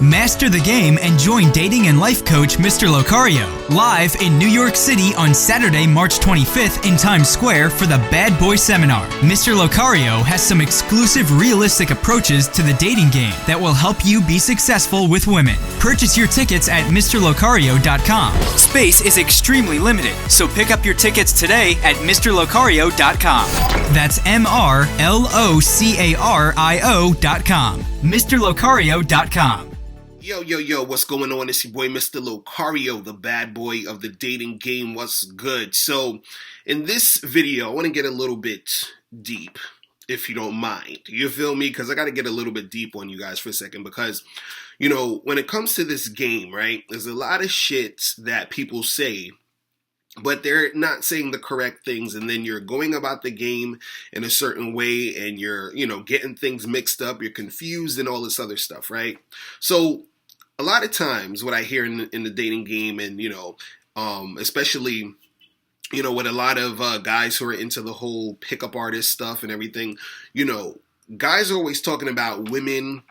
Master the game and join dating and life coach Mr. Locario live in New York City on Saturday, March 25th in Times Square for the Bad Boy Seminar. Mr. Locario has some exclusive realistic approaches to the dating game that will help you be successful with women. Purchase your tickets at MrLocario.com. Space is extremely limited, so pick up your tickets today at MrLocario.com. That's MrLocario.com. MrLocario.com. Yo, what's going on? It's your boy, Mr. Locario, the bad boy of the dating game. What's good? So, in this video, I want to get a little bit deep, if you don't mind. You feel me? Because I got to get a little bit deep on you guys for a second. Because, you know, when it comes to this game, right, there's a lot of shit that people say, but they're not saying the correct things, and then you're going about the game in a certain way, and you're, you know, getting things mixed up, you're confused, and all this other stuff, right? So, a lot of times, what I hear in the dating game, and, you know, especially, you know, with a lot of guys who are into the whole pickup artist stuff and everything, you know, guys are always talking about women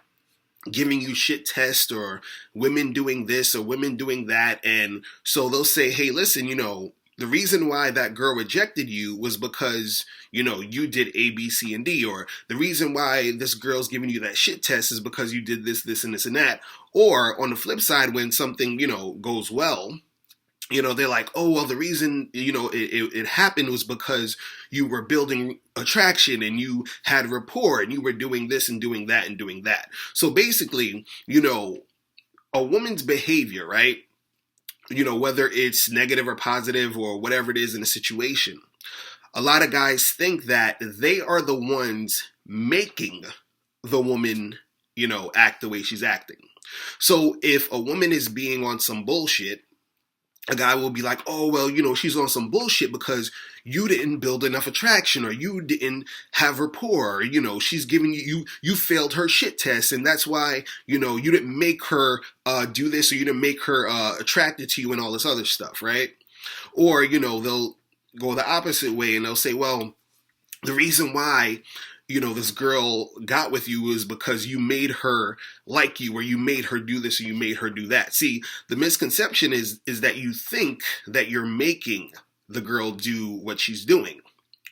giving you shit tests, or women doing this or women doing that. And so they'll say, hey, listen, you know, the reason why that girl rejected you was because, you know, you did A, B, C, and D, or the reason why this girl's giving you that shit test is because you did this, this, and this, and that. Or on the flip side, when something, you know, goes well, you know, they're like, oh, well, the reason, you know, it happened was because you were building attraction and you had rapport and you were doing this and doing that and doing that. So basically, you know, a woman's behavior, right? You know, whether it's negative or positive or whatever it is in a situation, a lot of guys think that they are the ones making the woman, you know, act the way she's acting. So if a woman is being on some bullshit, a guy will be like, oh, well, you know, she's on some bullshit because you didn't build enough attraction, or you didn't have rapport, or, you know, she's giving you failed her shit test, and that's why, you know, you didn't make her do this, or you didn't make her attracted to you and all this other stuff, right? Or, you know, they'll go the opposite way and they'll say, well, the reason why, you know, this girl got with you is because you made her like you, or you made her do this, or you made her do that. See, the misconception is that you think that you're making the girl do what she's doing,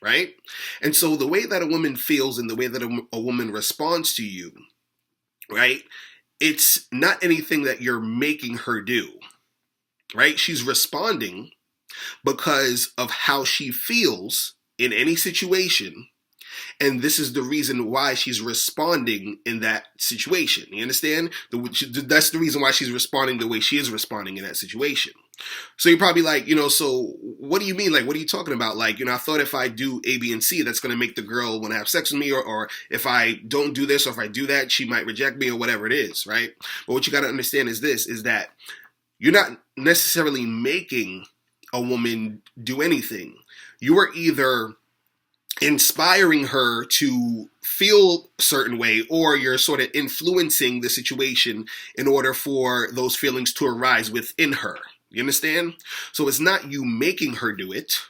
right? And so the way that a woman feels and the way that a woman responds to you, right, it's not anything that you're making her do, right? She's responding because of how she feels in any situation. And this is the reason why she's responding in that situation. You understand? That's the reason why she's responding the way she is responding in that situation. So you're probably like, you know, so what do you mean? Like, what are you talking about? Like, you know, I thought if I do A, B, and C, that's going to make the girl want to have sex with me, or if I don't do this, or if I do that, she might reject me, or whatever it is, right? But what you got to understand is this, is that you're not necessarily making a woman do anything. You are either inspiring her to feel a certain way, or you're sort of influencing the situation in order for those feelings to arise within her. You understand? So it's not you making her do it.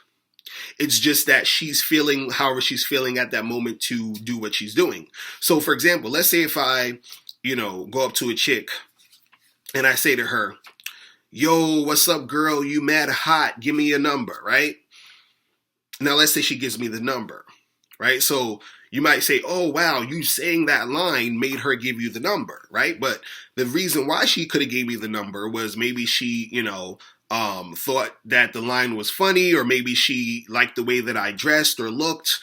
It's just that she's feeling however she's feeling at that moment to do what she's doing. So for example, let's say if I, you know, go up to a chick and I say to her, yo, what's up, girl? You mad hot. Give me your number, right? Now, let's say she gives me the number, right? So you might say, oh, wow, you saying that line made her give you the number, right? But the reason why she could have gave me the number was maybe she, you know, thought that the line was funny, or maybe she liked the way that I dressed or looked.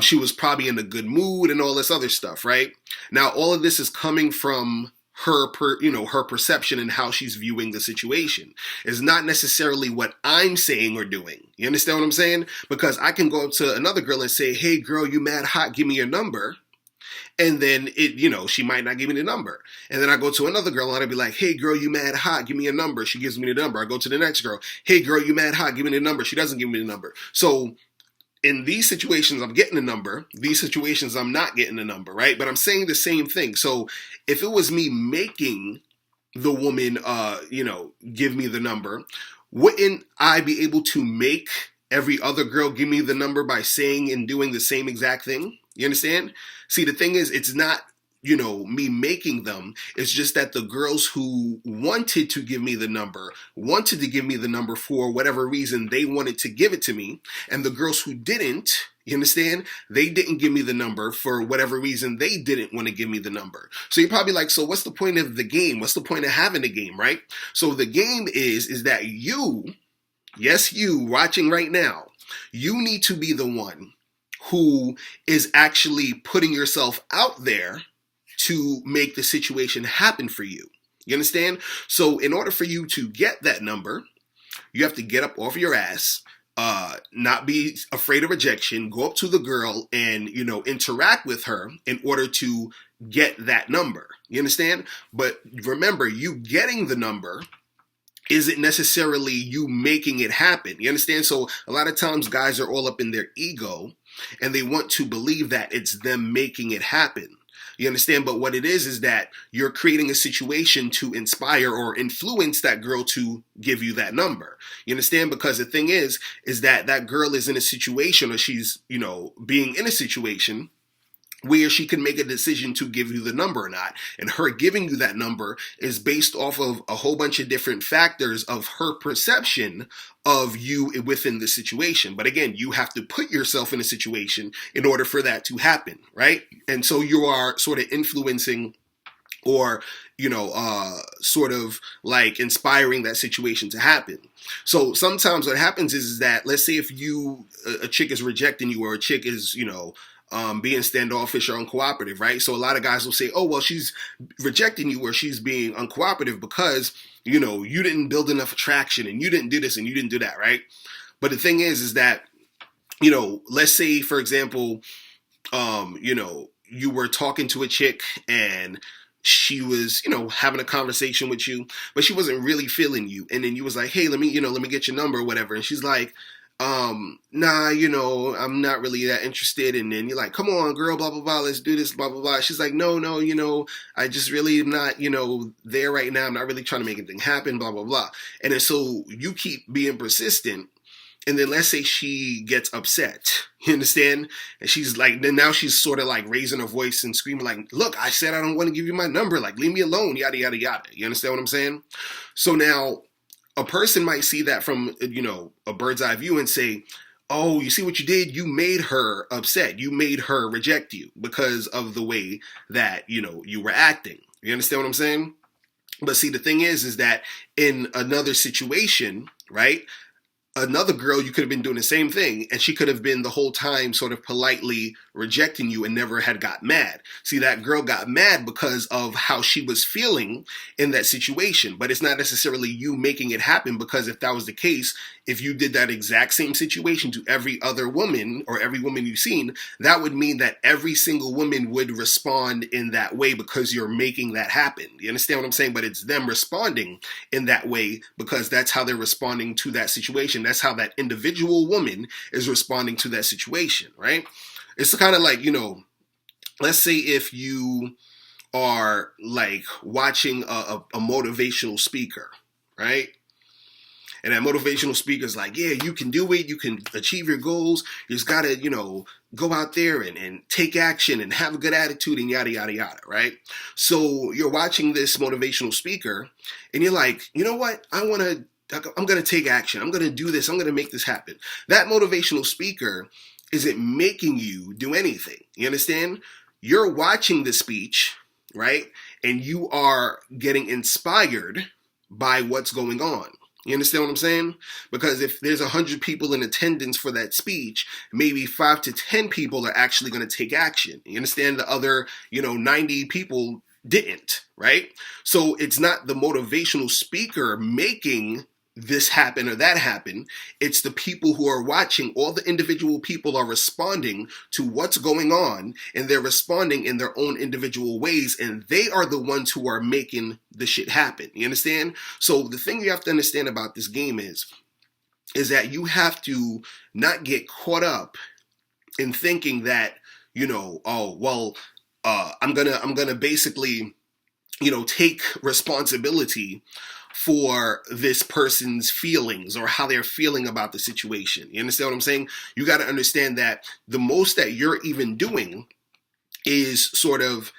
She was probably in a good mood and all this other stuff, right? Now, all of this is coming from her perception and how she's viewing the situation. Is not necessarily what I'm saying or doing. You understand what I'm saying? Because I can go up to another girl and say, hey girl, you mad hot, give me your number. And then she might not give me the number. And then I go to another girl and I'd be like, hey girl, you mad hot, give me your number. She gives me the number. I go to the next girl, hey girl, you mad hot, give me the number. She doesn't give me the number. So in these situations, I'm getting a number. These situations, I'm not getting a number, right? But I'm saying the same thing. So if it was me making the woman, give me the number, wouldn't I be able to make every other girl give me the number by saying and doing the same exact thing? You understand? See, the thing is, it's not me making them. It's just that the girls who wanted to give me the number for whatever reason they wanted to give it to me, and the girls who didn't, you understand, they didn't give me the number for whatever reason they didn't want to give me the number. So you're probably like, so what's the point of the game? What's the point of having the game, right? So the game is that you, yes, you watching right now, you need to be the one who is actually putting yourself out there to make the situation happen for you. You understand? So in order for you to get that number, you have to get up off your ass, not be afraid of rejection, go up to the girl and, interact with her in order to get that number. You understand? But remember, you getting the number isn't necessarily you making it happen. You understand? So a lot of times guys are all up in their ego and they want to believe that it's them making it happen. You understand? But what it is that you're creating a situation to inspire or influence that girl to give you that number. You understand? Because the thing is that that girl is in a situation, or she's, being in a situation where she can make a decision to give you the number or not. And her giving you that number is based off of a whole bunch of different factors of her perception of you within the situation. But again, you have to put yourself in a situation in order for that to happen, right? And so you are sort of influencing or, sort of like inspiring that situation to happen. So sometimes what happens is that, let's say if a chick is rejecting you, or a chick is, being standoffish or uncooperative, right? So a lot of guys will say, oh, well, she's rejecting you, or she's being uncooperative because, you didn't build enough attraction, and you didn't do this and you didn't do that, right? But the thing is that, let's say, for example, you were talking to a chick and she was, having a conversation with you, but she wasn't really feeling you. And then you was like, hey, let me get your number or whatever. And she's like, nah, I'm not really that interested. And then you're like, come on, girl, blah, blah, blah, let's do this, blah, blah, blah. She's like, no, I just really am not, there right now. I'm not really trying to make anything happen, blah, blah, blah. And then so you keep being persistent. And then let's say she gets upset, you understand? And she's like, then now she's sort of like raising her voice and screaming like, look, I said I don't want to give you my number. Like, leave me alone, yada, yada, yada. You understand what I'm saying? So now a person might see that from, a bird's eye view and say, oh, you see what you did? You made her upset. You made her reject you because of the way that, you were acting. You understand what I'm saying? But see, the thing is that in another situation, right? Another girl, you could have been doing the same thing, and she could have been the whole time sort of politely rejecting you and never had got mad. See, that girl got mad because of how she was feeling in that situation, but it's not necessarily you making it happen, because if that was the case, if you did that exact same situation to every other woman or every woman you've seen, that would mean that every single woman would respond in that way because you're making that happen. You understand what I'm saying? But it's them responding in that way because that's how they're responding to that situation. That's how that individual woman is responding to that situation, right? It's kind of like, let's say if you are like watching a motivational speaker, right? And that motivational speaker is like, yeah, you can do it. You can achieve your goals. You just got to, go out there and take action and have a good attitude and yada, yada, yada, right? So you're watching this motivational speaker and you're like, you know what? I'm going to take action. I'm going to do this. I'm going to make this happen. That motivational speaker isn't making you do anything. You understand? You're watching the speech, right? And you are getting inspired by what's going on. You understand what I'm saying? Because if there's 100 people in attendance for that speech, maybe 5 to 10 people are actually going to take action. You understand? The other, 90 people didn't, right? So it's not the motivational speaker making this happen or that happen. It's the people who are watching. All the individual people are responding to what's going on, and they're responding in their own individual ways, and they are the ones who are making the shit happen. You understand? So the thing you have to understand about this game is that you have to not get caught up in thinking that, I'm gonna basically, take responsibility for this person's feelings or how they're feeling about the situation. You understand what I'm saying? You got to understand that the most that you're even doing is sort of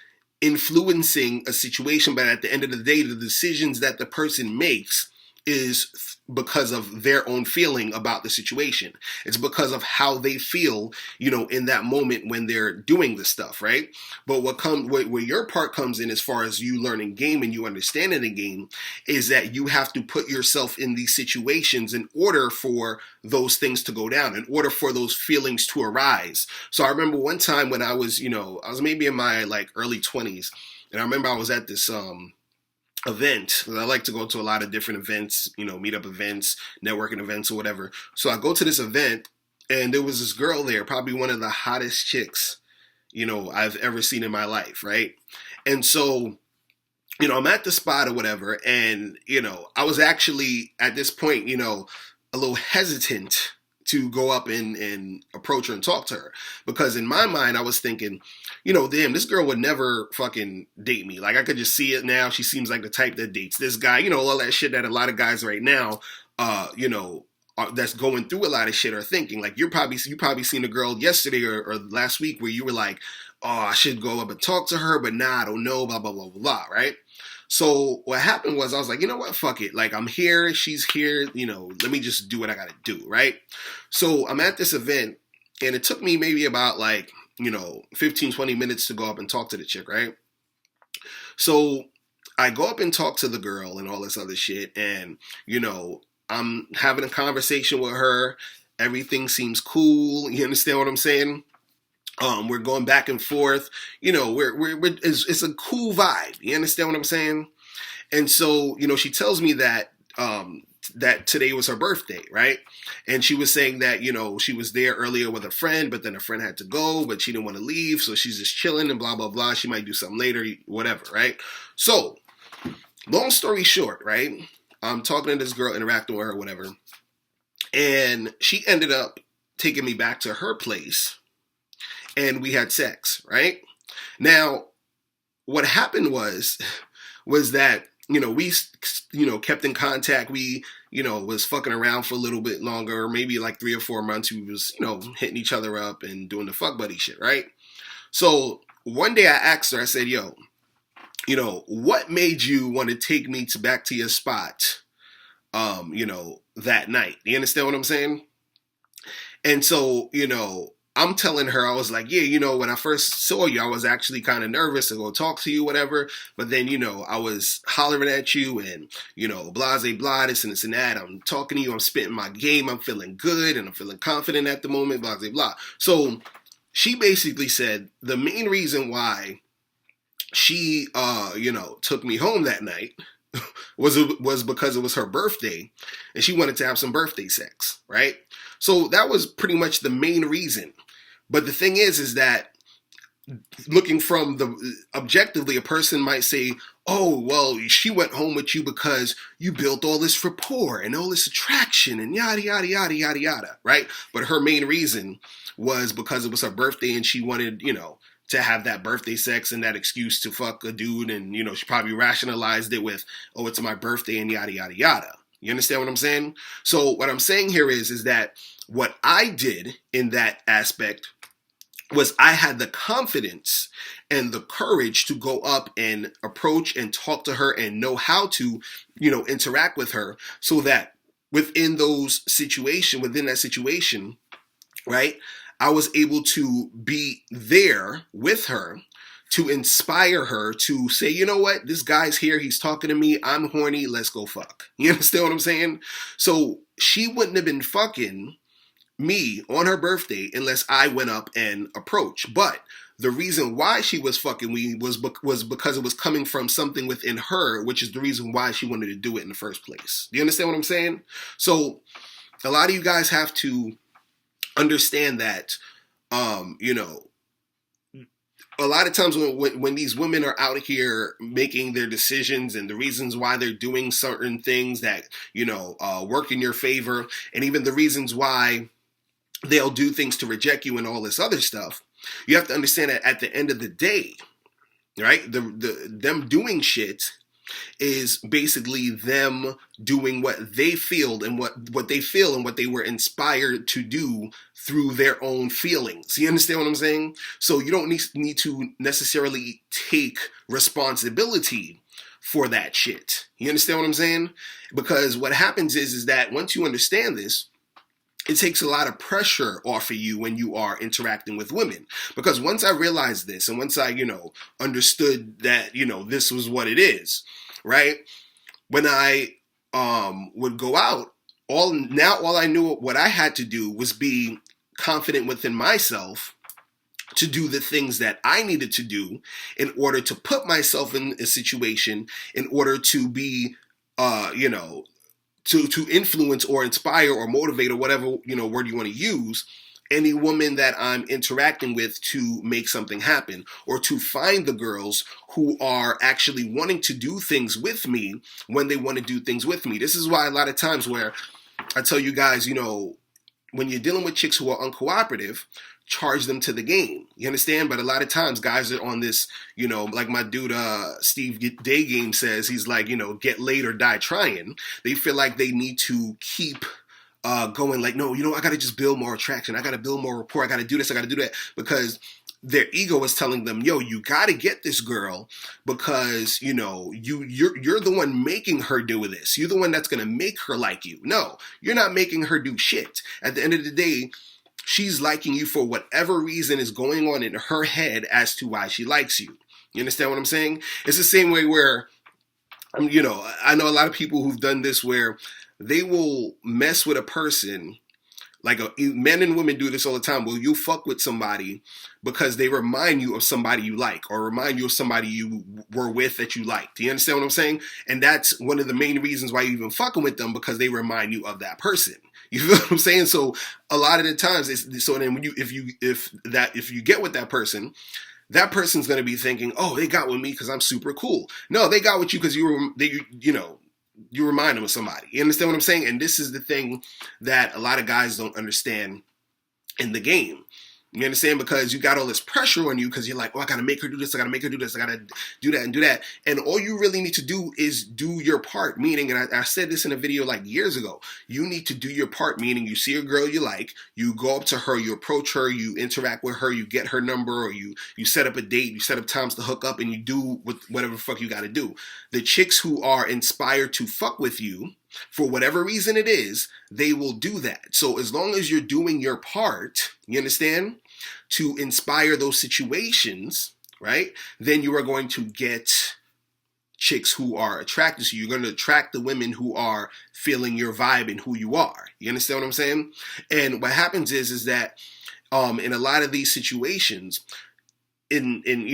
influencing a situation, but at the end of the day, the decisions that the person makes is because of their own feeling about the situation. It's because of how they feel, in that moment when they're doing the stuff, right? But where your part comes in, as far as you learning game and you understanding the game, is that you have to put yourself in these situations in order for those things to go down, in order for those feelings to arise. So I remember one time when I was maybe in my like early 20s, and I remember I was at this event. I like to go to a lot of different events, meetup events, networking events, or whatever. So I go to this event, and there was this girl there, probably one of the hottest chicks, I've ever seen in my life, right? And so, I'm at the spot or whatever, and, I was actually, at this point, a little hesitant to go up and approach her and talk to her. Because in my mind, I was thinking, damn, this girl would never fucking date me. Like, I could just see it now. She seems like the type that dates this guy. All that shit that a lot of guys right now, that's going through a lot of shit are thinking. Like, you probably seen a girl yesterday or last week where you were like, oh, I should go up and talk to her, but nah, I don't know, blah, blah, blah, blah, blah, right? So what happened was I was like, you know what, fuck it. Like, I'm here, she's here, let me just do what I gotta do, right? So I'm at this event, and it took me maybe about 15, 20 minutes to go up and talk to the chick, right? So I go up and talk to the girl and all this other shit, and, I'm having a conversation with her. Everything seems cool. You understand what I'm saying? We're going back and forth. It's a cool vibe. You understand what I'm saying? And so, she tells me that that today was her birthday, right? And she was saying that, she was there earlier with a friend, but then a friend had to go, but she didn't want to leave, so she's just chilling and blah, blah, blah. She might do something later, whatever, right? So, long story short, right? I'm talking to this girl, interacting with her, whatever, and she ended up taking me back to her place, and we had sex, right? Now, what happened was that, we, kept in contact. We, was fucking around for a little bit longer, maybe like 3 or 4 months. We was, hitting each other up and doing the fuck buddy shit, right? So one day I asked her, I said, yo, what made you want to take me back to your spot, that night? You understand what I'm saying? And so, I'm telling her, I was like, yeah, when I first saw you, I was actually kind of nervous to go talk to you, whatever. But then, I was hollering at you and, blase, blah, this and this and that. I'm talking to you. I'm spitting my game. I'm feeling good and I'm feeling confident at the moment, blase, blah. So she basically said the main reason why she, took me home that night was because it was her birthday and she wanted to have some birthday sex, right? So that was pretty much the main reason. But the thing is that looking from objectively, a person might say, oh, well, she went home with you because you built all this rapport and all this attraction and yada, yada, yada, yada, yada, right? But her main reason was because it was her birthday and she wanted, to have that birthday sex and that excuse to fuck a dude. And, she probably rationalized it with, oh, it's my birthday and yada, yada, yada. You understand what I'm saying? So what I'm saying here is that what I did in that aspect was I had the confidence and the courage to go up and approach and talk to her and know how to, interact with her so that within that situation, right, I was able to be there with her to inspire her to say, you know what, this guy's here, he's talking to me, I'm horny, let's go fuck. You understand what I'm saying? So she wouldn't have been fucking me on her birthday unless I went up and approached. But the reason why she was fucking me was because it was coming from something within her, which is the reason why she wanted to do it in the first place. Do you understand what I'm saying? So a lot of you guys have to understand that, a lot of times when these women are out here making their decisions and the reasons why they're doing certain things that, work in your favor, and even the reasons why they'll do things to reject you and all this other stuff, you have to understand that at the end of the day, right, them doing shit is basically them doing what they feel and what they feel and what they were inspired to do through their own feelings. You understand what I'm saying? So you don't need to necessarily take responsibility for that shit. You understand what I'm saying? Because what happens is that once you understand this, it takes a lot of pressure off of you when you are interacting with women. Because once I realized this, and once I, understood that, this was what it is, right? When I would go out, all I knew what I had to do was be confident within myself to do the things that I needed to do in order to put myself in a situation in order to be, to influence or inspire or motivate or whatever, word you want to use, any woman that I'm interacting with to make something happen, or to find the girls who are actually wanting to do things with me when they want to do things with me. This is why a lot of times where I tell you guys, when you're dealing with chicks who are uncooperative, charge them to the game. You understand? But a lot of times guys are on this, like my dude Steve Day Game says, he's like, get laid or die trying. They feel like they need to keep going like, no, I got to just build more attraction. I got to build more rapport. I got to do this. I got to do that, because their ego is telling them, yo, you got to get this girl because, you're the one making her do this. You're the one that's going to make her like you. No, you're not making her do shit. At the end of the day, she's liking you for whatever reason is going on in her head as to why she likes you. You understand what I'm saying? It's the same way where, I know a lot of people who've done this where they will mess with a person. Like men and women do this all the time. Well, you fuck with somebody because they remind you of somebody you like, or remind you of somebody you were with that you liked. Do you understand what I'm saying? And that's one of the main reasons why you even fucking with them, because they remind you of that person. You feel what I'm saying? So a lot of the times, then when if you get with that person's going to be thinking, oh, they got with me because I'm super cool. No, they got with you because you remind them of somebody. You understand what I'm saying? And this is the thing that a lot of guys don't understand in the game. You understand? Because you got all this pressure on you because you're like, oh, I got to make her do this. I got to make her do this. I got to do that and do that. And all you really need to do is do your part. Meaning, and I said this in a video like years ago, you need to do your part. Meaning you see a girl you like, you go up to her, you approach her, you interact with her, you get her number, or you set up a date, you set up times to hook up, and you do whatever the fuck you got to do. The chicks who are inspired to fuck with you, for whatever reason it is, they will do that. So as long as you're doing your part, you understand, to inspire those situations, right, then you are going to get chicks who are attracted to you. You're going to attract the women who are feeling your vibe and who you are. You understand what I'm saying? And what happens is that in a lot of these situations, in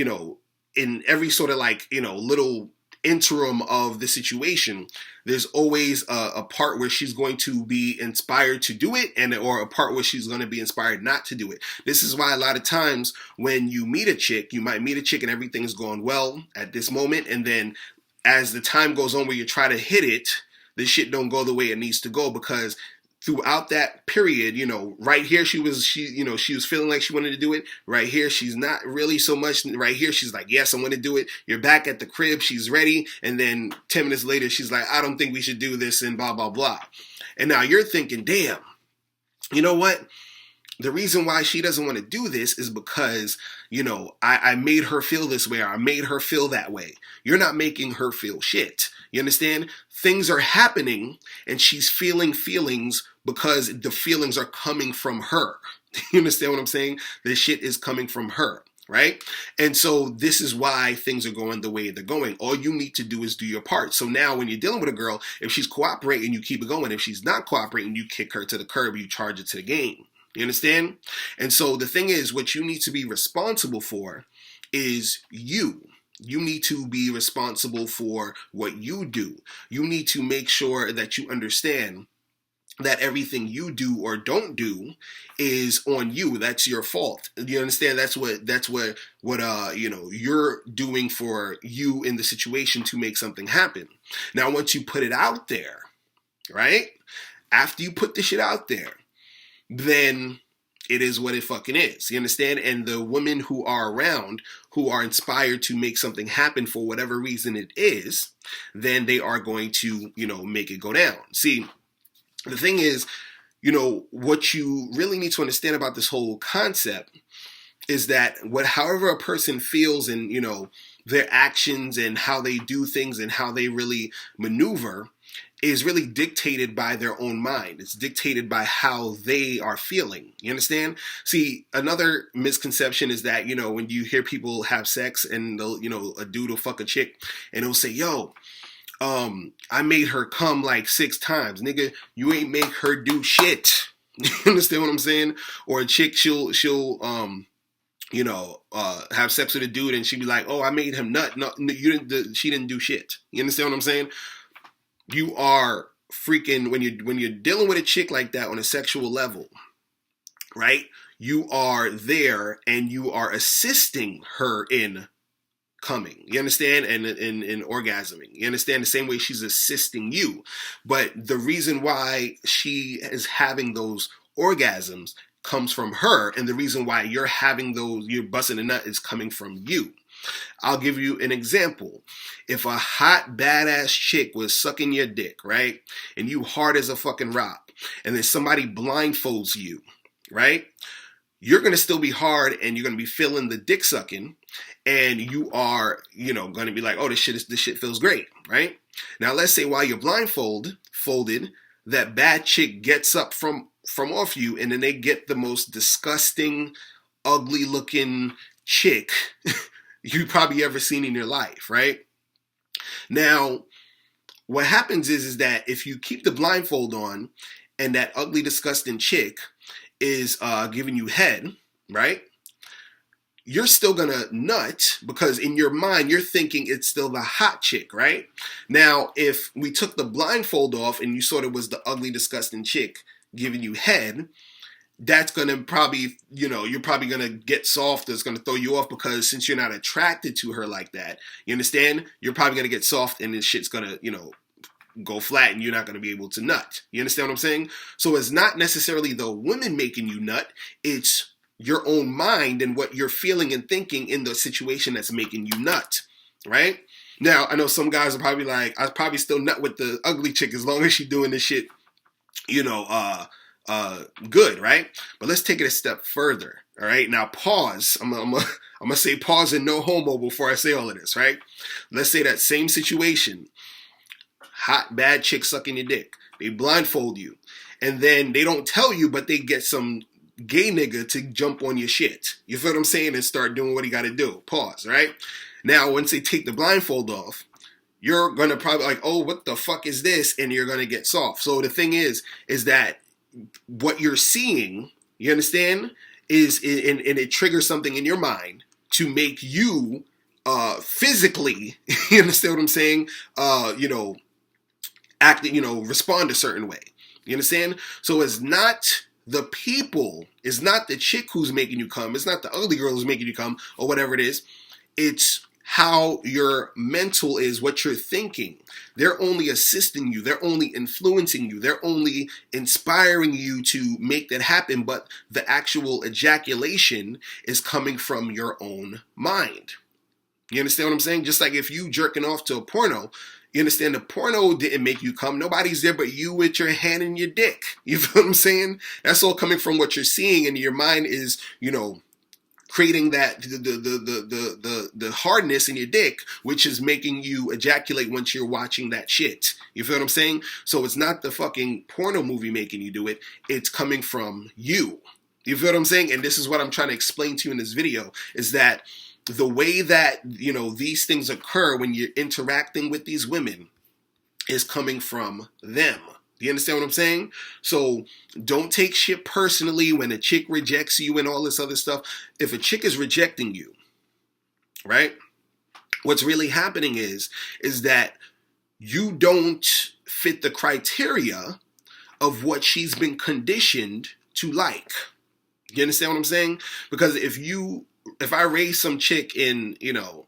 every sort of little interim of the situation, there's always a part where she's going to be inspired to do it, or a part where she's going to be inspired not to do it. This is why a lot of times when you meet a chick, you might meet a chick and everything's going well at this moment, and then as the time goes on where you try to hit it, the shit don't go the way it needs to go, because throughout that period, right here she was feeling like she wanted to do it. Right here, she's not really so much. Right here, she's like, yes, I want to do it. You're back at the crib, she's ready. And then 10 minutes later, she's like, I don't think we should do this, and blah, blah, blah. And now you're thinking, damn, you know what? The reason why she doesn't want to do this is because, I made her feel this way, or I made her feel that way. You're not making her feel shit. You understand? Things are happening and she's feeling feelings because the feelings are coming from her. You understand what I'm saying? The shit is coming from her, right? And so this is why things are going the way they're going. All you need to do is do your part. So now when you're dealing with a girl, if she's cooperating, you keep it going. If she's not cooperating, you kick her to the curb, you charge it to the game. You understand? And so the thing is, what you need to be responsible for is you. You need to be responsible for what you do. You need to make sure that you understand that everything you do or don't do is on you. That's your fault. You understand? That's what you're doing for you in the situation to make something happen. Now, once you put it out there, right? After you put the shit out there, then it is what it fucking is. You understand? And the women who are around, who are inspired to make something happen for whatever reason it is, then they are going to, make it go down. See, the thing is, what you really need to understand about this whole concept is that however a person feels and, their actions and how they do things and how they really maneuver is really dictated by their own mind. It's dictated by how they are feeling. You understand? See, another misconception is that, when you hear people have sex and they'll, a dude will fuck a chick and he'll say, yo, I made her come like 6 times. Nigga, you ain't make her do shit. You understand what I'm saying? Or a chick, she'll have sex with a dude and she'd be like, oh, I made him nut. No, she didn't do shit. You understand what I'm saying? You are freaking, when you're dealing with a chick like that on a sexual level, right? You are there and you are assisting her in coming. You understand? And in orgasming. You understand? The same way she's assisting you. But the reason why she is having those orgasms comes from her, and the reason why you're busting a nut is coming from you. I'll give you an example. If a hot, badass chick was sucking your dick, right? And you hard as a fucking rock, and then somebody blindfolds you, right? You're going to still be hard and you're going to be feeling the dick sucking, and you are, going to be like, oh, this shit feels great, right? Now, let's say while you're folded, that bad chick gets up from off you, and then they get the most disgusting, ugly looking chick you probably ever seen in your life, right? Now, what happens is that if you keep the blindfold on and that ugly, disgusting chick is giving you head, right? You're still gonna nut because in your mind, you're thinking it's still the hot chick, right? Now, if we took the blindfold off and you thought it was the ugly, disgusting chick giving you head, that's going to probably, you're probably going to get soft. It's going to throw you off because since you're not attracted to her like that, you understand? You're probably going to get soft and this shit's going to, go flat and you're not going to be able to nut. You understand what I'm saying? So it's not necessarily the women making you nut. It's your own mind and what you're feeling and thinking in the situation that's making you nut, right? Now, I know some guys are probably like, I probably still nut with the ugly chick as long as she's doing this shit, good, right? But let's take it a step further. All right. Now pause. I'm gonna say pause and no homo before I say all of this, right? Let's say that same situation. Hot, bad chick sucking your dick. They blindfold you. And then they don't tell you, but they get some gay nigga to jump on your shit. You feel what I'm saying? And start doing what he got to do. Pause, right? Now, once they take the blindfold off, you're going to probably like, oh, what the fuck is this? And you're going to get soft. So the thing is that what you're seeing, you understand, is, and it triggers something in your mind to make you physically, you understand what I'm saying, act, respond a certain way. You understand? So it's not the people, it's not the chick who's making you come, it's not the ugly girl who's making you come, or whatever it is. It's how your mental is, what you're thinking. They're only assisting you. They're only influencing you. They're only inspiring you to make that happen. But the actual ejaculation is coming from your own mind. You understand what I'm saying? Just like if you jerking off to a porno, you understand the porno didn't make you come. Nobody's there but you with your hand in your dick. You feel what I'm saying? That's all coming from what you're seeing, and your mind is, creating that the hardness in your dick, which is making you ejaculate once you're watching that shit. You feel what I'm saying? So it's not the fucking porno movie making you do it. It's coming from you. You feel what I'm saying? And this is what I'm trying to explain to you in this video, is that the way that, these things occur when you're interacting with these women is coming from them. Do you understand what I'm saying? So don't take shit personally when a chick rejects you and all this other stuff. If a chick is rejecting you, right? What's really happening is that you don't fit the criteria of what she's been conditioned to like. You understand what I'm saying? Because if you raised some chick in,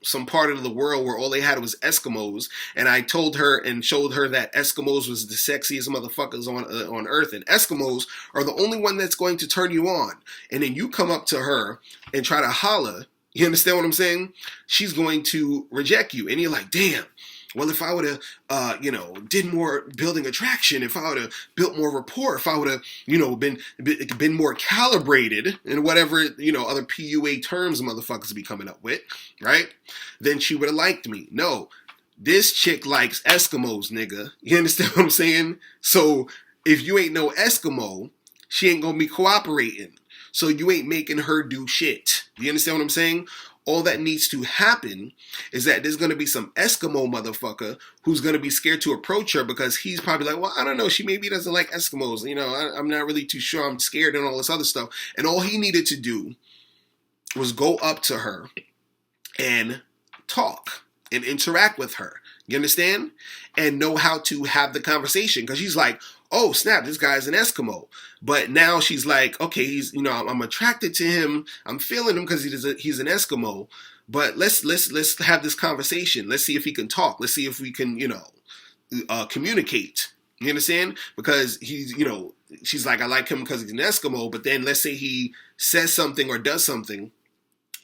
some part of the world where all they had was Eskimos, and I told her and showed her that Eskimos was the sexiest motherfuckers on earth, and Eskimos are the only one that's going to turn you on, and then you come up to her and try to holler, you understand what I'm saying? She's going to reject you, and you're like, damn. Well, if I would have, did more building attraction, if I would have built more rapport, if I would have, been more calibrated and whatever, other PUA terms motherfuckers be coming up with, right? Then she would have liked me. No, this chick likes Eskimos, nigga. You understand what I'm saying? So if you ain't no Eskimo, she ain't gonna be cooperating. So you ain't making her do shit. You understand what I'm saying? All that needs to happen is that there's going to be some Eskimo motherfucker who's going to be scared to approach her because he's probably like, well, I don't know, she maybe doesn't like Eskimos. I'm not really too sure. I'm scared and all this other stuff. And all he needed to do was go up to her and talk and interact with her. You understand? And know how to have the conversation, because she's like, oh snap, this guy's an Eskimo. But now she's like, okay, he's, I'm attracted to him. I'm feeling him because he's an Eskimo. But let's have this conversation. Let's see if he can talk. Let's see if we can, communicate. You understand? Because he's, she's like, I like him because he's an Eskimo. But then let's say he says something or does something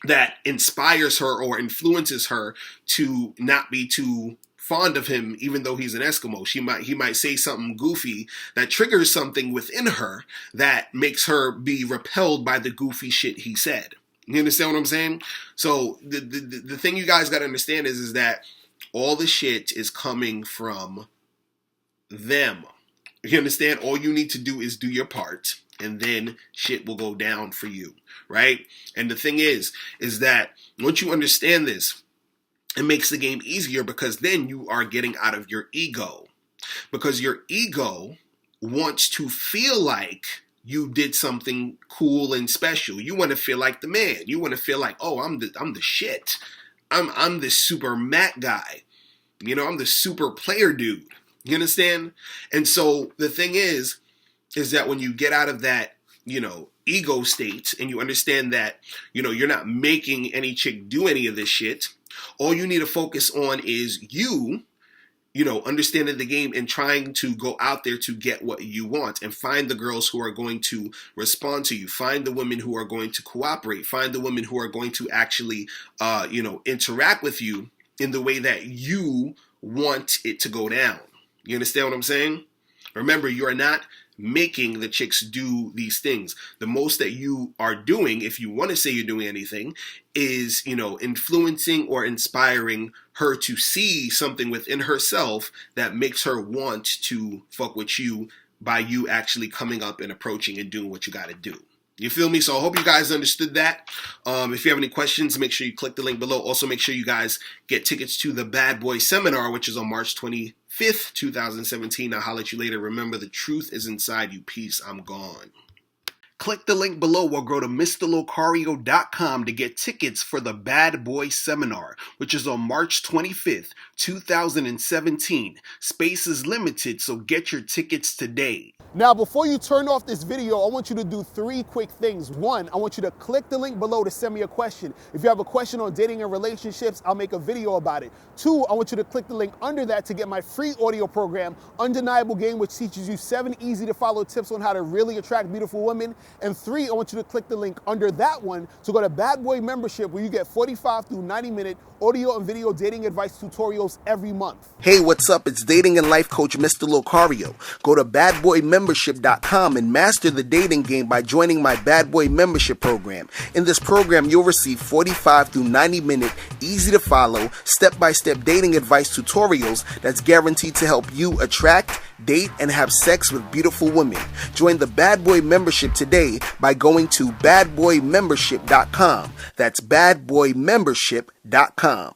that inspires her or influences her to not be too fond of him, even though he's an Eskimo. He might say something goofy that triggers something within her that makes her be repelled by the goofy shit he said. You understand what I'm saying? So the thing you guys got to understand is that all the shit is coming from them. You understand? All you need to do is do your part, and then shit will go down for you, right? And the thing is that once you understand this, it makes the game easier, because then you are getting out of your ego. Because your ego wants to feel like you did something cool and special. You want to feel like the man. You want to feel like, oh, I'm the shit. I'm the super Mac guy. I'm the super player dude. You understand? And so the thing is that when you get out of that, ego state, and you understand that, you're not making any chick do any of this shit, all you need to focus on is understanding the game and trying to go out there to get what you want, and find the girls who are going to respond to you. Find the women who are going to cooperate. Find the women who are going to actually, interact with you in the way that you want it to go down. You understand what I'm saying? Remember, you are not making the chicks do these things. The most that you are doing, if you want to say you're doing anything, is, influencing or inspiring her to see something within herself that makes her want to fuck with you, by you actually coming up and approaching and doing what you got to do. You feel me? So I hope you guys understood that. If you have any questions, make sure you click the link below. Also, make sure you guys get tickets to the Bad Boy Seminar, which is on March 25th, 2017. I'll holler at you later. Remember, the truth is inside you. Peace. I'm gone. Click the link below or go to MrLocario.com to get tickets for the Bad Boy Seminar, which is on March 25th, 2017. Space is limited, so get your tickets today. Now, before you turn off this video, I want you to do 3 quick things. 1, I want you to click the link below to send me a question. If you have a question on dating and relationships, I'll make a video about it. 2, I want you to click the link under that to get my free audio program, Undeniable Game, which teaches you 7 easy to follow tips on how to really attract beautiful women. And 3, I want you to click the link under that one to go to Bad Boy Membership, where you get 45 through 90-minute audio and video dating advice tutorials every month. Hey, what's up? It's dating and life coach Mr. Locario. Go to badboymembership.com and master the dating game by joining my Bad Boy Membership program. In this program, you'll receive 45 through 90-minute, easy to follow, step-by-step dating advice tutorials that's guaranteed to help you attract, date, and have sex with beautiful women. Join the Bad Boy Membership today by going to badboymembership.com. That's badboymembership.com.